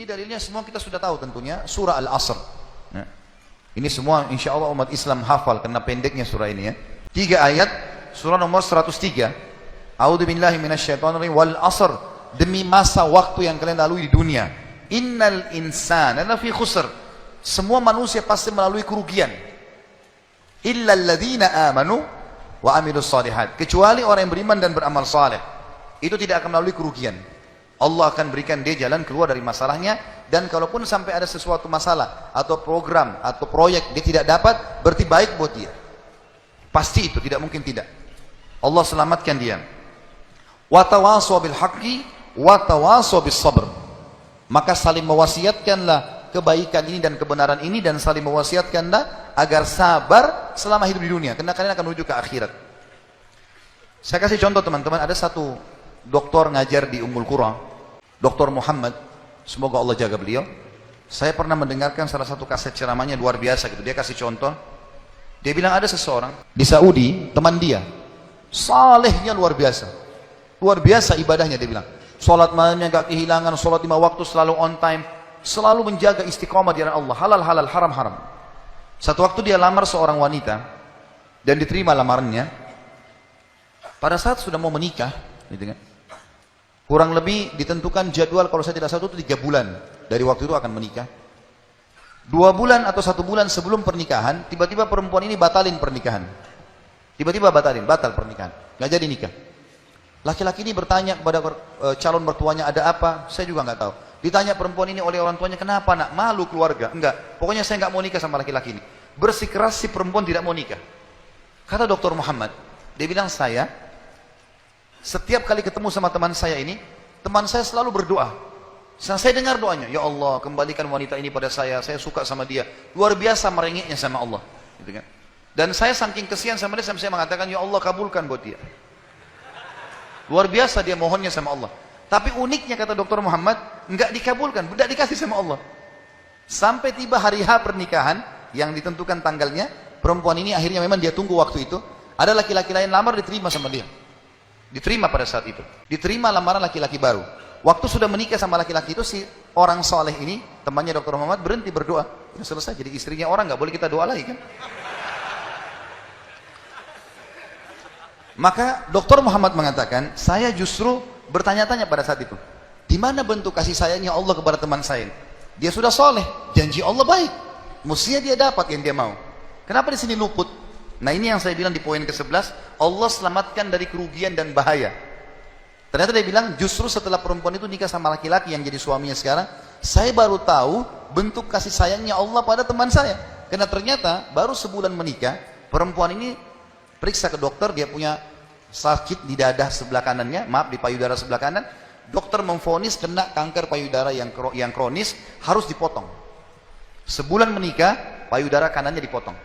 Ini dalilnya semua kita sudah tahu tentunya, surah Al-Asr. Ya. Ini semua insya Allah umat Islam hafal karena pendeknya surah ini ya. 3 ayat, surah nomor 103. A'udzu billahi minasyaitonir rajim wal 'asr, demi masa waktu yang kalian lalui di dunia. Innal insana lafi khusr, semua manusia pasti melalui kerugian. Illa alladzina amanu wa amilus shalihat, kecuali orang yang beriman dan beramal saleh. Itu tidak akan melalui kerugian. Allah akan berikan dia jalan keluar dari masalahnya, dan kalaupun sampai ada sesuatu masalah atau program atau proyek dia tidak dapat, berarti baik buat dia. Pasti itu, tidak mungkin tidak. Allah selamatkan dia. Wa tawasaw bil haqqi wa tawasaw bis sabr. Maka saling mewasiatkanlah kebaikan ini dan kebenaran ini, dan saling mewasiatkanlah agar sabar selama hidup di dunia, karena kalian akan menuju ke akhirat. Saya kasih contoh teman-teman, ada satu doktor ngajar di Ummul Qura, Dr. Muhammad, semoga Allah jaga beliau. Saya pernah mendengarkan salah satu kaset ceramahnya luar biasa gitu. Dia kasih contoh, dia bilang ada seseorang di Saudi, teman dia, salehnya luar biasa ibadahnya. Dia bilang sholat malamnya gak kehilangan, sholat 5 waktu selalu on time, selalu menjaga istiqomah di jalan Allah, halal haram. Satu waktu dia lamar seorang wanita dan diterima lamarannya. Pada saat sudah mau menikah gitu kan, kurang lebih ditentukan jadwal, kalau saya tidak salah itu 3 bulan dari waktu itu akan menikah. 2 bulan atau 1 bulan sebelum pernikahan, tiba-tiba perempuan ini batalin pernikahan. Batal pernikahan, nggak jadi nikah. Laki-laki ini bertanya kepada calon mertuanya, ada apa? Saya juga nggak tahu. Ditanya perempuan ini oleh orang tuanya, kenapa nak? Malu keluarga? Enggak, pokoknya saya nggak mau nikah sama laki-laki ini. Bersikeras si perempuan tidak mau nikah. Kata Dr. Muhammad, dia bilang, saya setiap kali ketemu sama teman saya ini, teman saya selalu berdoa. Saya dengar doanya, ya Allah kembalikan wanita ini pada saya suka sama dia. Luar biasa merengeknya sama Allah gitu kan. Dan saya saking kesian sama dia, sampai saya mengatakan, ya Allah kabulkan buat dia. Luar biasa dia mohonnya sama Allah. Tapi uniknya kata Dr. Muhammad, enggak dikabulkan, enggak dikasih sama Allah. Sampai tiba hari H pernikahan yang ditentukan tanggalnya, perempuan ini akhirnya memang dia tunggu waktu itu, ada laki-laki lain lamar, diterima sama dia. Diterima pada saat itu. Diterima lamaran laki-laki baru. Waktu sudah menikah sama laki-laki itu, si orang soleh ini, temannya Dr. Muhammad, berhenti berdoa. Sudah selesai, jadi istrinya orang, nggak boleh kita doa lagi kan. Maka Dr. Muhammad mengatakan, saya justru bertanya-tanya pada saat itu, di mana bentuk kasih sayangnya Allah kepada teman saya? Dia sudah soleh, janji Allah baik, mestinya dia dapat yang dia mau. Kenapa di sini luput? Nah ini yang saya bilang di poin ke-11, Allah selamatkan dari kerugian dan bahaya. Ternyata dia bilang, justru setelah perempuan itu nikah sama laki-laki yang jadi suaminya sekarang, saya baru tahu bentuk kasih sayangnya Allah pada teman saya. Karena ternyata baru sebulan menikah, perempuan ini periksa ke dokter, dia punya sakit di dada sebelah kanannya, maaf di payudara sebelah kanan. Dokter memvonis kena kanker payudara yang kronis, harus dipotong. Sebulan menikah, payudara kanannya dipotong.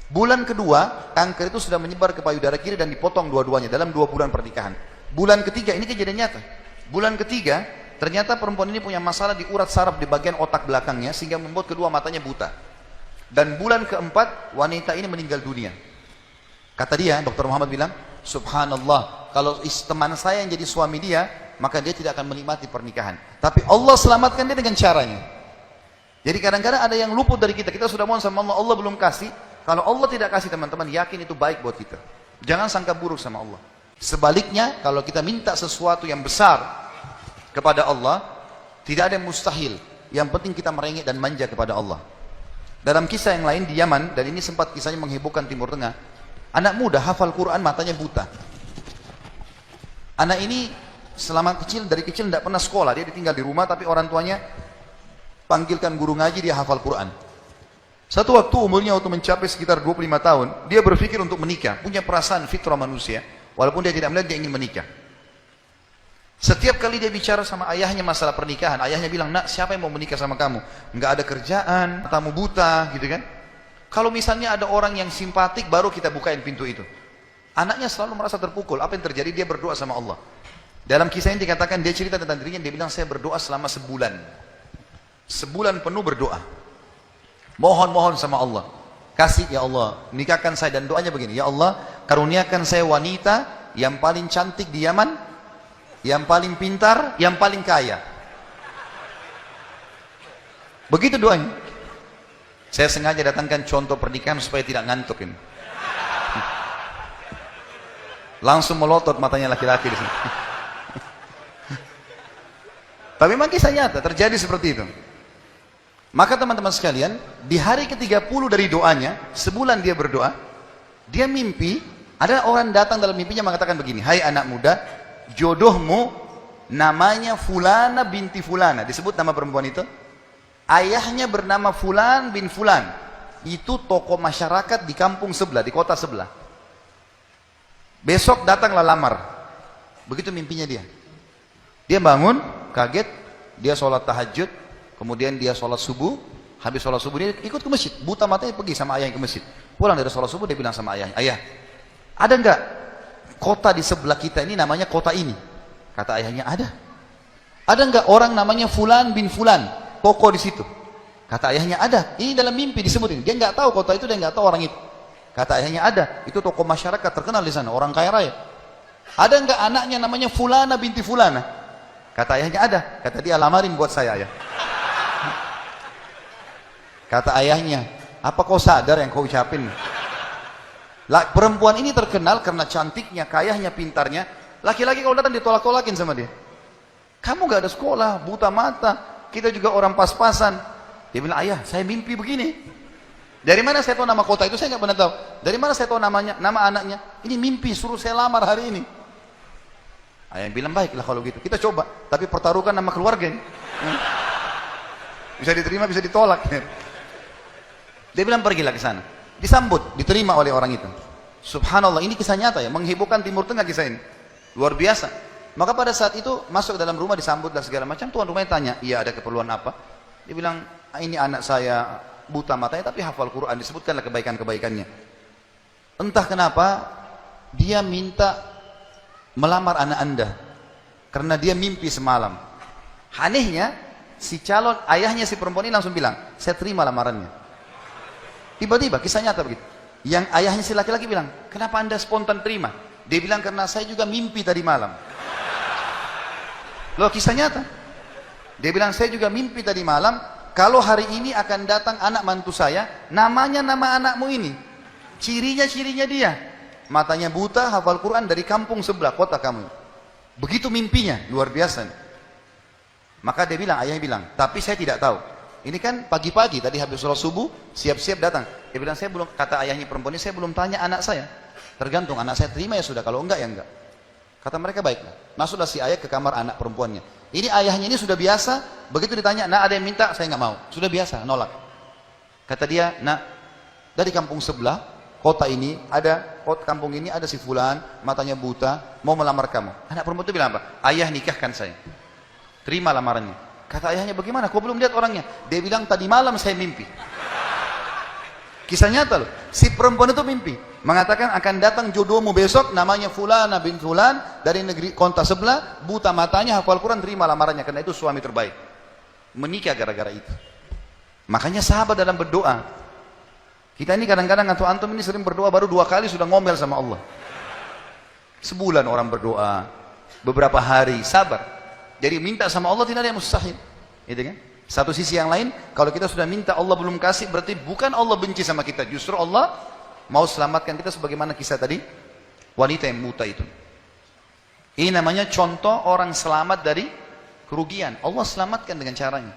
Bulan kedua, kanker itu sudah menyebar ke payudara kiri dan dipotong dua-duanya dalam 2 bulan pernikahan. Bulan ketiga, ini kejadian nyata. Bulan ketiga, ternyata perempuan ini punya masalah di urat saraf di bagian otak belakangnya, sehingga membuat kedua matanya buta. Dan bulan keempat, wanita ini meninggal dunia. Kata dia, Dr. Muhammad bilang, subhanallah, kalau teman saya yang jadi suami dia, maka dia tidak akan menikmati pernikahan. Tapi Allah selamatkan dia dengan caranya. Jadi kadang-kadang ada yang luput dari kita. Kita sudah mohon sama Allah, Allah belum kasih. Kalau Allah tidak kasih, teman-teman, yakin itu baik buat kita. Jangan sangka buruk sama Allah. Sebaliknya, kalau kita minta sesuatu yang besar kepada Allah, tidak ada yang mustahil. Yang penting kita merengek dan manja kepada Allah. Dalam kisah yang lain di Yaman, dan ini sempat kisahnya menghebohkan Timur Tengah, anak muda hafal Quran, matanya buta. Anak ini dari kecil tidak pernah sekolah, dia ditinggal di rumah, tapi orang tuanya panggilkan guru ngaji, dia hafal Quran. Satu waktu umurnya waktu mencapai sekitar 25 tahun, dia berpikir untuk menikah, punya perasaan fitrah manusia, walaupun dia tidak melihat, dia ingin menikah. Setiap kali dia bicara sama ayahnya masalah pernikahan, ayahnya bilang, nak siapa yang mau menikah sama kamu? Nggak ada kerjaan, matamu buta gitu kan. Kalau misalnya ada orang yang simpatik, baru kita bukain pintu itu. Anaknya selalu merasa terpukul. Apa yang terjadi? Dia berdoa sama Allah. Dalam kisah ini dikatakan, dia cerita tentang dirinya, dia bilang, saya berdoa selama sebulan. Sebulan penuh berdoa. Mohon sama Allah. Kasih ya Allah, nikahkan saya. Dan doanya begini, ya Allah, karuniakan saya wanita yang paling cantik di Yaman, yang paling pintar, yang paling kaya. Begitu doanya. Saya sengaja datangkan contoh pernikahan supaya tidak ngantuk ini. Langsung melotot matanya laki-laki di sini. Tapi memang kisah nyata terjadi seperti itu. Maka teman-teman sekalian, di hari ke-30 dari doanya, sebulan dia berdoa, dia mimpi, ada orang datang dalam mimpinya mengatakan begini, "Hai anak muda, jodohmu namanya Fulana binti Fulana." Disebut nama perempuan itu. Ayahnya bernama Fulan bin Fulan. Itu tokoh masyarakat di kampung sebelah, di kota sebelah. Besok datanglah lamar. Begitu mimpinya dia. Dia bangun, kaget, dia sholat tahajud, kemudian dia sholat subuh, habis sholat subuh dia ikut ke masjid, buta matanya pergi sama ayahnya ke masjid. Pulang dari sholat subuh dia bilang sama ayahnya, "Ayah, ada enggak kota di sebelah kita ini namanya kota ini?" Kata ayahnya, "Ada." "Ada enggak orang namanya Fulan bin Fulan, tokoh di situ?" Kata ayahnya, "Ada." Ini dalam mimpi disebut ini. Dia enggak tahu kota itu, dia enggak tahu orang itu. Kata ayahnya, "Ada. Itu tokoh masyarakat terkenal di sana, orang kaya raya." "Ada enggak anaknya namanya Fulana binti Fulana?" Kata ayahnya, "Ada." Kata dia, "Lamarin buat saya, ayah." Kata ayahnya, "Apa kau sadar yang kau ucapin?" Perempuan ini terkenal karena cantiknya, kayahnya, pintarnya. Laki-laki kalau datang ditolak-tolakin sama dia. "Kamu gak ada sekolah, buta mata, kita juga orang pas-pasan." Dia bilang, "Ayah, saya mimpi begini." "Dari mana saya tahu nama kota itu?" "Saya gak pernah tahu." "Dari mana saya tahu namanya, nama anaknya?" "Ini mimpi, suruh saya lamar hari ini." Ayah bilang, "Baiklah kalau gitu, kita coba, tapi pertaruhkan nama keluarga ini." Bisa diterima, bisa ditolak. Dia bilang, "Pergilah ke sana." Disambut, diterima oleh orang itu. Subhanallah, ini kisah nyata ya, menghebohkan Timur Tengah kisah ini. Luar biasa. Maka pada saat itu masuk ke dalam rumah, disambut dan segala macam. Tuan rumahnya tanya, "Iya, ada keperluan apa?" Dia bilang, "Ini anak saya buta matanya tapi hafal Quran." Disebutkanlah kebaikan-kebaikannya. Entah kenapa dia minta melamar anak Anda karena dia mimpi semalam. Anehnya, si calon ayahnya si perempuan ini langsung bilang, "Saya terima lamarannya." Tiba-tiba kisah nyata begitu. Yang ayahnya si laki-laki bilang, "Kenapa Anda spontan terima?" Dia bilang, "Karena saya juga mimpi tadi malam." Loh, kisah nyata. Dia bilang, "Saya juga mimpi tadi malam, kalau hari ini akan datang anak mantu saya, namanya nama anakmu ini. Cirinya dia. Matanya buta, hafal Quran dari kampung sebelah kota kamu." Begitu mimpinya, luar biasa. Maka dia bilang, ayahnya bilang, "Tapi saya tidak tahu. Ini kan pagi-pagi tadi habis sholat subuh, siap-siap datang." Dia bilang, "Saya belum," kata ayahnya perempuan ini, "saya belum tanya anak saya. Tergantung anak saya terima ya sudah, kalau enggak ya enggak." Kata mereka, "Baiklah." Masuklah si ayah ke kamar anak perempuannya. Ini ayahnya ini sudah biasa, begitu ditanya, "Nak, ada yang minta?" "Saya enggak mau." Sudah biasa, nolak. Kata dia, "Nak, dari kampung sebelah, kota ini ada, kampung ini ada si Fulan, matanya buta, mau melamar kamu." Anak perempuan itu bilang apa? "Ayah, nikahkan saya. Terima lamarannya." Kata ayahnya, "Bagaimana? Kau belum lihat orangnya?" Dia bilang, "Tadi malam saya mimpi." Kisah nyata loh. Si perempuan itu mimpi, mengatakan akan datang jodohmu besok, namanya Fulana bin Fulan, dari negeri kota sebelah, buta matanya, hafal Quran, terima lamarannya, karena itu suami terbaik. Menikah gara-gara itu. Makanya sahabat dalam berdoa. Kita ini kadang-kadang atau antum ini sering berdoa baru 2 kali sudah ngomel sama Allah. Sebulan orang berdoa, beberapa hari, sabar. Jadi minta sama Allah tidak ada yang mustahil, gitu kan? Satu sisi yang lain, kalau kita sudah minta Allah belum kasih, berarti bukan Allah benci sama kita, justru Allah mau selamatkan kita, sebagaimana kisah tadi wanita yang buta itu. Ini namanya contoh orang selamat dari kerugian. Allah selamatkan dengan caranya.